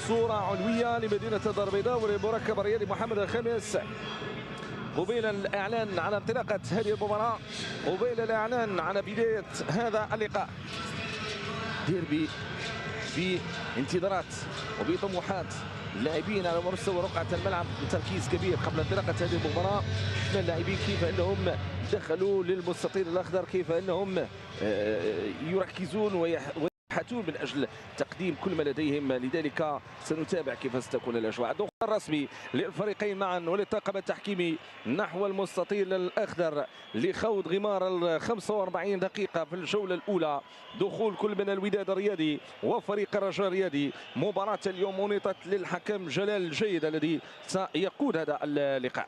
صورة علوية لمدينة الدار البيضاء وللمركب الرياضي محمد الخامس قبيل الإعلان على انطلاقة هذه المباراة، قبيل الإعلان على بداية هذا اللقاء. ديربي بانتظارات وبطموحات اللاعبين على مستوى رقعة الملعب، تركيز كبير قبل انطلاقة هذه المباراة. شفنا اللاعبين كيف أنهم دخلوا للمستطيل الأخضر، كيف أنهم يركزون ويبحثون من أجل تقديم كل ما لديهم. لذلك سنتابع كيف ستكون الأجواء. الدخول الرسمي للفريقين معا وللطاقم التحكيمي نحو المستطيل الأخضر لخوض غمار 45 دقيقة في الجولة الأولى. دخول كل من الوداد الرياضي وفريق الرجاء الرياضي. مباراة اليوم منيطة للحكم جلال الجيد الذي سيقود هذا اللقاء.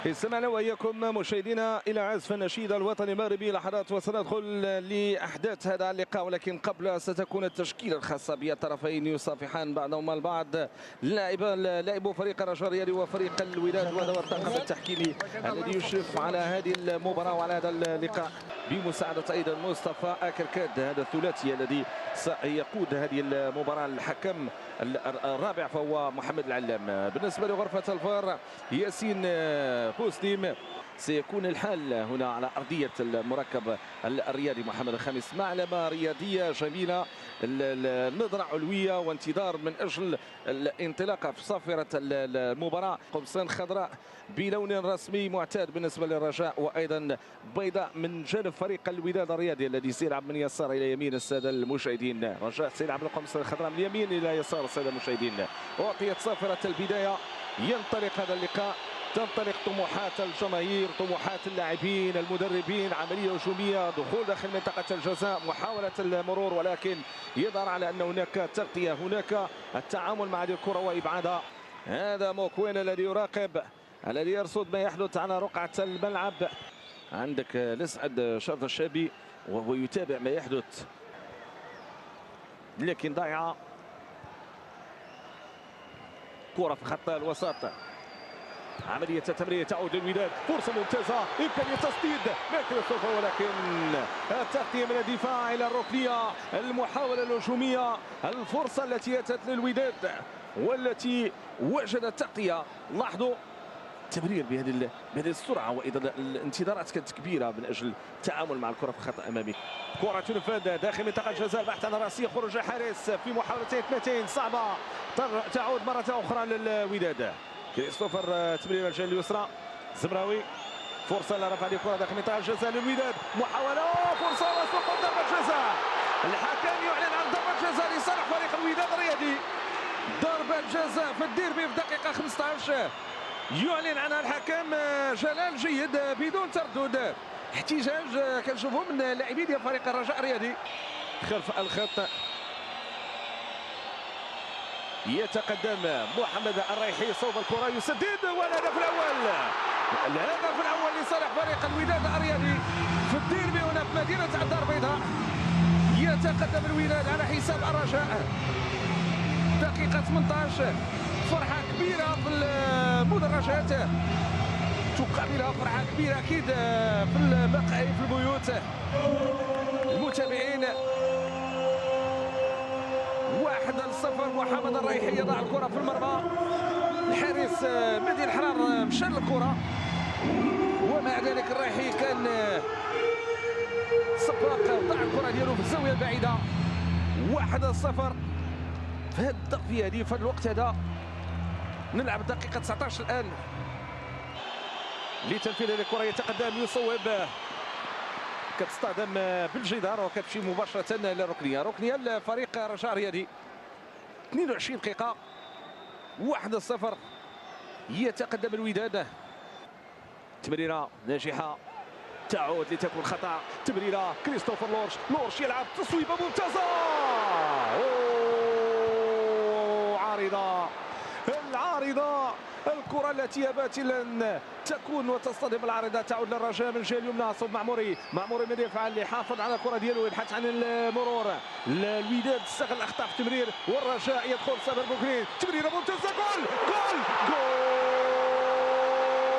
استمعنا وإياكم مشاهدينا إلى عزف النشيد الوطني المغربي. لحظات وسندخل لأحداث هذا اللقاء، ولكن قبل ستكون التشكيلة الخاصة بالطرفين يصافحان بعضهما البعض. لاعبو فريق الرجاء الرياضي وفريق الوداد، وهذا هو الطاقم التحكيمي الذي يشرف على هذه المباراة وعلى هذا اللقاء بمساعدة أيضا مصطفى أكركاد. هذا الثلاثي الذي سيقود هذه المباراة. الحكم الرابع فهو محمد العلام. بالنسبة لغرفة الفار ياسين بوسليم. سيكون الحال هنا على أرضية المركب الرياضي محمد الخامس. معلمة رياضية جميلة، النظرة علوية وانتظار من أجل الانطلاقة في صافرة المباراة. قمصان خضراء بلون رسمي معتاد بالنسبة للرجاء، وأيضا بيضاء من جانب فريق الوداد الرياضي الذي سيلعب من يسار إلى يمين السادة المشاهدين. رجاء سيلعب القمصان الخضراء من يمين إلى يسار السادة المشاهدين. أعطيت صافرة البداية، ينطلق هذا اللقاء، تنطلق طموحات الجماهير، طموحات اللاعبين، المدربين، عملية هجومية، دخول داخل منطقة الجزاء، محاولة المرور، ولكن يظهر على أن هناك تغطية، هناك التعامل مع هذه الكرة وإبعادها. هذا موكوين الذي يراقب، الذي يرصد ما يحدث على رقعة الملعب. عندك لسعد شرط الشابي وهو يتابع ما يحدث، لكن ضايعة كرة في خط الوسط. عملية التمرير تعود للوداد، فرصة ممتازة، إمكانية تسديد مايكروسوفت، ولكن التغطية من الدفاع إلى الركنية. المحاولة الهجومية، الفرصة التي أتت للوداد والتي وجدت تغطية. لاحظوا التمرير بهذه السرعة، وإذا الانتظارات كانت كبيرة من أجل التعامل مع الكرة في الخط الأمامي. كرة تنفذ داخل منطقة الجزاء، البحث عن رأسية، خروج الحارس في محاولتين اثنتين صعبة، تعود مرة أخرى للوداد. كريستوفر تمرير الجهة اليسرى، زمراوي فرصة لرفع هذه الكرة داخل منطقة الجزاء للوداد، محاولة، فرصة وسقوط ضربة جزاء. الحكم يعلن عن ضربة جزاء لصالح فريق الوداد الرياضي. ضربة جزاء في الديربي في دقيقة 15 يعلن عنها الحكم جلال جيد بدون تردد. احتجاج كنشوفوا من لاعبي ديال فريق الرجاء الرياضي خلف الخط. يتقدم محمد الريحي صوب الكرة، يسدد، والهدف الأول. الهدف الأول لصالح فريق الوداد الرياضي في الديربي هنا في مدينة الدار البيضاء. يتقدم الوداد على حساب الرجاء. دقيقة 18، فرحة كبيرة في المدرجات، تقابلها فرحة كبيرة أكيد في المقاهي في البيوت. المتابعين 1-0. محمد الريحي يضع الكرة في المرمى، الحارس مهدي الحرار مشى للكرة، ومع ذلك الريحي كان سباق، ضع الكرة ديالو في الزاوية البعيدة. 1-0 في في هذه التغطيه هذه في هذا الوقت هذا. نلعب دقيقه 19 الان لتنفيذ هذه الكره. يتقدم يصوب، كتصطدم بالجدار وكتمشي مباشره للركنيه. ركنيه لفريق الرجاء الرياضي. 22 دقيقه 1-0 يتقدم الوداد. تمريره ناجحه تعود لتكون خطا. تمريره كريستوفر لورش يلعب تصويبه ممتازه. عارضه، العارضه، الكره التي باطلا تكون وتصطدم العارضه تعود للرجاء من الجهه اليمنى. صوب معموري من يفعل اللي حافظ على الكره ديالو يبحث عن المرور. الوداد استغل الاخطاء في التمرير والرجاء يدخل صابر بوكرين. تمريره ممتازه. جول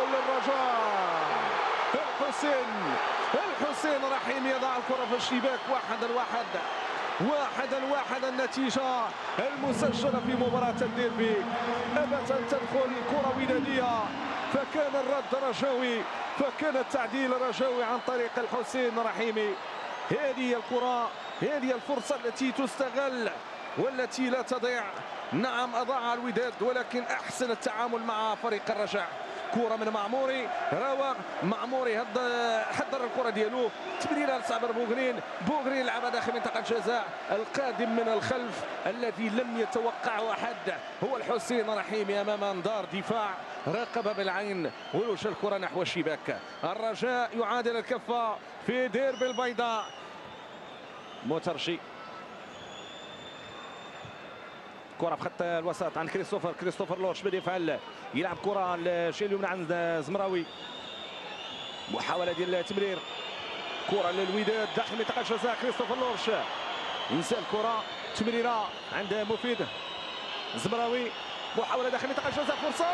للرجاء. الحسين رحيم يضع الكره في الشباك. 1-1 النتيجة المسجلة في مباراة الديربي. أبت أن تدخل كرة ودادية فكان الرد رجاوي، فكان التعديل رجاوي عن طريق الحسين رحيمي. هذه الكرة، هذه الفرصة التي تستغل والتي لا تضيع. نعم أضاع الوداد ولكن أحسن التعامل مع فريق الرجاء. كرة من معموري، راوغ معموري حضر الكرة ديالو. تمريره لصابر بوغرين لعبها داخل منطقة الجزاء. القادم من الخلف الذي لم يتوقعه أحد هو الحسين رحيمي أمام انظار دفاع راقب بالعين ولوش الكرة نحو الشباك. الرجاء يعادل الكفة في ديربي البيضاء. موترشي، كرة في خط الوسط عند كريستوفر لورش بدا يفعل يلعب كرة للجهة اليمنى عند زمراوي. محاولة ديال التمرير، كرة للوداد داخل منطقة الجزاء. كريستوفر لورش ينسى الكرة. تمريرة عند مفيد زمراوي، محاولة داخل منطقة الجزاء. فرصة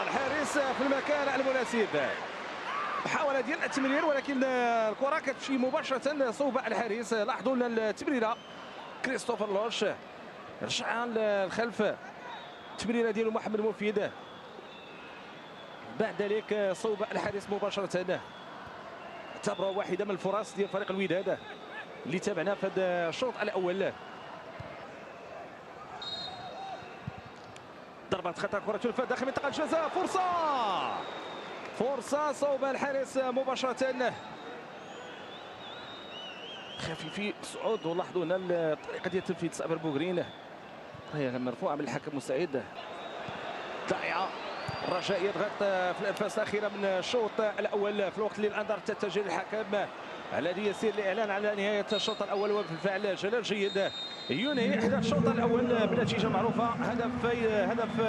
الحارس في المكان المناسب. محاولة ديال التمرير ولكن الكرة كتمشي مباشرة صوب الحارس. لاحظوا التمريرة كريستوفر لورش رجع للخلف. التمريره ديالو محمد مفيد بعد ذلك صوب الحارس مباشره. اعتبره واحده من الفرص ديال فريق الوداد اللي تابعناه في هذا الشوط الاول. ضربه خطا، كره تلفت داخل منطقه الجزاء. فرصه صوب الحارس مباشره. خفيفي صعود، ولاحظوا هنا الطريقه ديال تنفيذ صابر بوغرين هي مرفوعه من الحكم مساعد. ضائعه. الرجاء يضغط في الانفاس الاخيره من الشوط الاول في الوقت اللي الانظار تتجه للحكم الذي يسير الاعلان على نهايه الشوط الاول. وبالفعل جلال جيد ينهي احداث الشوط الاول بنتيجه معروفه. هدف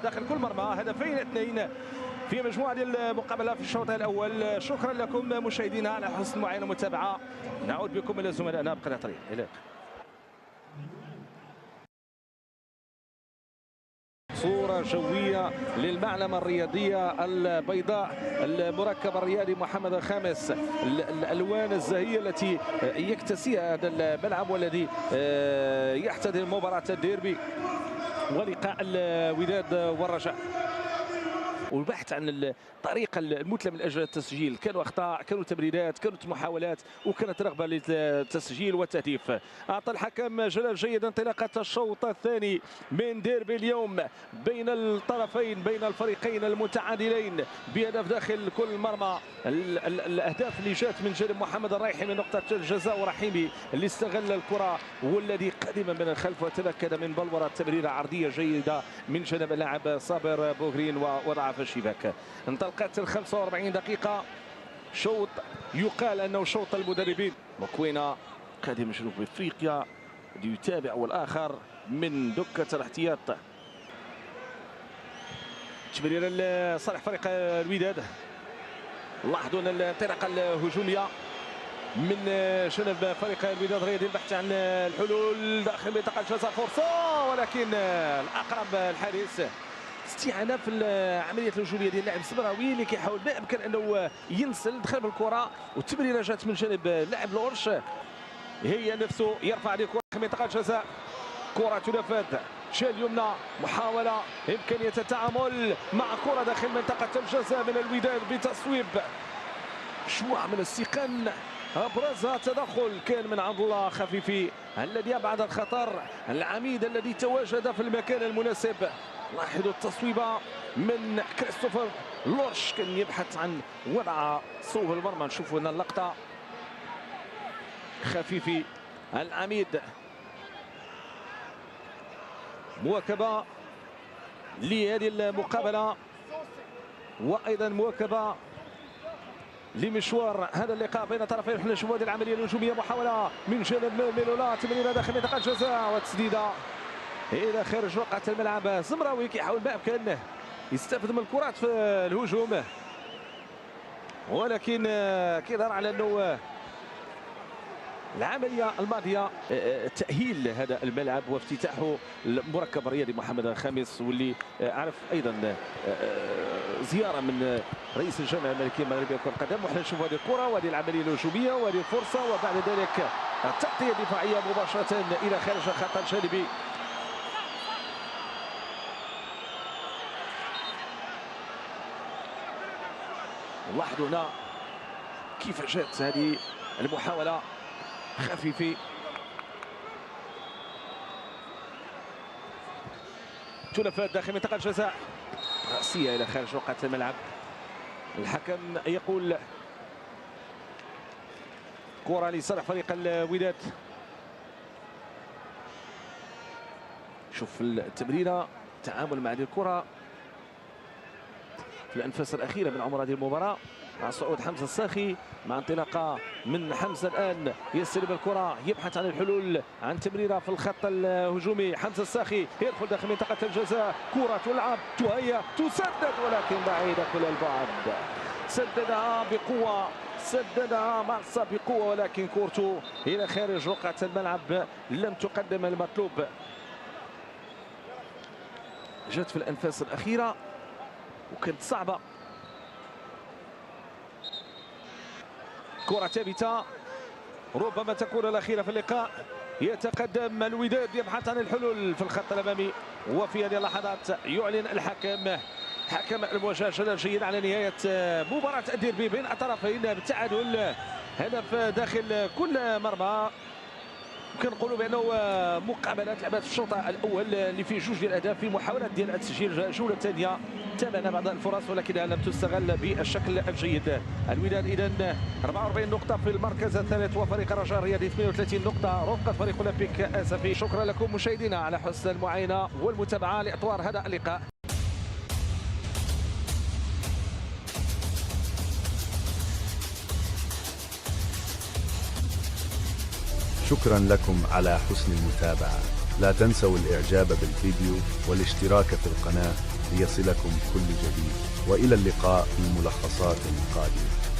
داخل كل مرمى، 2-2 في مجموعه ديال المقابله في الشوط الاول. شكرا لكم مشاهدينا على حسن المعاينه والمتابعه. نعود بكم الى زملائنا بقناه طريق. صورة جوية للمعلمة الرياضية البيضاء، المركب الرياضي محمد الخامس، الألوان الزاهية التي يكتسيها هذا الملعب والذي يحتضن مباراة الديربي ولقاء الوداد والرجاء. والبحث عن الطريقه المثلى من اجل التسجيل. كانوا اخطاء، كانوا تمريرات، كانت محاولات، وكانت رغبه للتسجيل والتهديف. اعطى الحكم جلال جيد انطلاقه الشوط الثاني من ديربي اليوم بين الطرفين، بين الفريقين المتعادلين بهدف داخل كل مرمى. الاهداف اللي جات من جانب محمد الرايحي من نقطه الجزاء، ورحيمي اللي استغل الكره والذي قدم من الخلف وتمكن من بلوره تمريره عرضيه جيده من جانب اللاعب صابر بوغرين ووضع في الشباك. انطلقت ال 45 دقيقة، شوط يقال أنه شوط المدربين. مكوينة قادم من جنوب افريقيا ليتابع، والآخر من دكة الاحتياط. تمرير لصالح فريق الوداد. لاحظوا الانطلاقة الهجومية من جانب فريق الوداد الرياضي، البحث عن الحلول داخل منطقة الجزاء. فرصة ولكن الأقرب الحارس. استعانه في العمليه الهجوميه ديال اللاعب الزمراوي اللي كيحاول ما امكن انه ينسل دخل بالكره، والتمريره جات من جانب اللاعب لورش. هي نفسه يرفع هذه الكره في منطقه الجزاء. كره تنفذ الجهه اليمنى، محاوله امكانيه التعامل مع كره داخل منطقه الجزاء من الوداد بتصويب. شوع من السقان ابرزها تدخل كان من عبد الله خفيفي الذي ابعد الخطر، العميد الذي تواجد في المكان المناسب. لاحظوا التصويبه من كريستوفر لورش، كان يبحث عن وضع صوب المرمى. نشوفوا هنا اللقطه، خفيفي العميد، مواكبه لهذه المقابله وايضا مواكبه لمشوار هذا اللقاء بين طرفين. نحن نشوفوا هذه العمليه الهجوميه، محاوله من جانب ميلولا، تمريره داخل منطقه الجزاء وتسديده الى خارج رقعه الملعب. زمراوي كيحاول بامكانه يستفد من الكرات في الهجوم، ولكن كيظهر على انه العمليه الماضيه تاهيل هذا الملعب وافتتاحه المركب الرياضي محمد الخامس، واللي عرف ايضا زياره من رئيس الجامعه الملكيه المغربيه لكره القدم. وحنا نشوف هذه الكره وهذه العمليه الهجوميه وهذه الفرصه، وبعد ذلك التغطيه الدفاعيه مباشره الى خارج الخط الجانبي. لاحظوا هنا كيف جاءت هذه المحاوله. خفيفي تلفات داخل منطقه الجزاء، راسيه الى خارج رقعه الملعب. الحكم يقول كره لصالح فريق الوداد. شوف التمريره، التعامل مع هذه الكره في الانفاس الاخيره من عمر هذه المباراه، مع صعود حمزه الساخي، مع انطلاقه من حمزه الان يستلم الكره، يبحث عن الحلول، عن تمريره في الخط الهجومي. حمزه الساخي يدخل داخل منطقه الجزاء، كره تلعب، تهيأ، تسدد، ولكن بعيده كل البعد. سددها بقوه، سددها مارسا بقوه، ولكن كورته الى خارج رقعه الملعب لم تقدم المطلوب. جت في الانفاس الاخيره وكانت صعبه. كرة ثابتة، ربما تكون الأخيرة في اللقاء. يتقدم الوداد، يبحث عن الحلول في الخط الأمامي، وفي هذه اللحظات يعلن الحكم، حكم المواجهة الجيد، على نهاية مباراة الديربي بين الطرفين بالتعادل، هدف داخل كل مرمى. كنقولوا بانه مقابلات لعبات في الشوط الاول اللي فيه جوج ديال الاهداف، في محاولات ديال تسجيل الجوله الثانيه، تابعنا بعض الفرص ولكنها لم تستغل بالشكل الجيد. الوداد اذا 44 نقطه في المركز الثالث، وفريق الرجاء الرياضي 38 نقطه رفقه فريق اولمبيك اسفي. شكرا لكم مشاهدينا على حسن المعاينه والمتابعه لاطوار هذا اللقاء. شكرا لكم على حسن المتابعة. لا تنسوا الإعجاب بالفيديو والاشتراك في القناة ليصلكم كل جديد، وإلى اللقاء في ملخصات قادمة.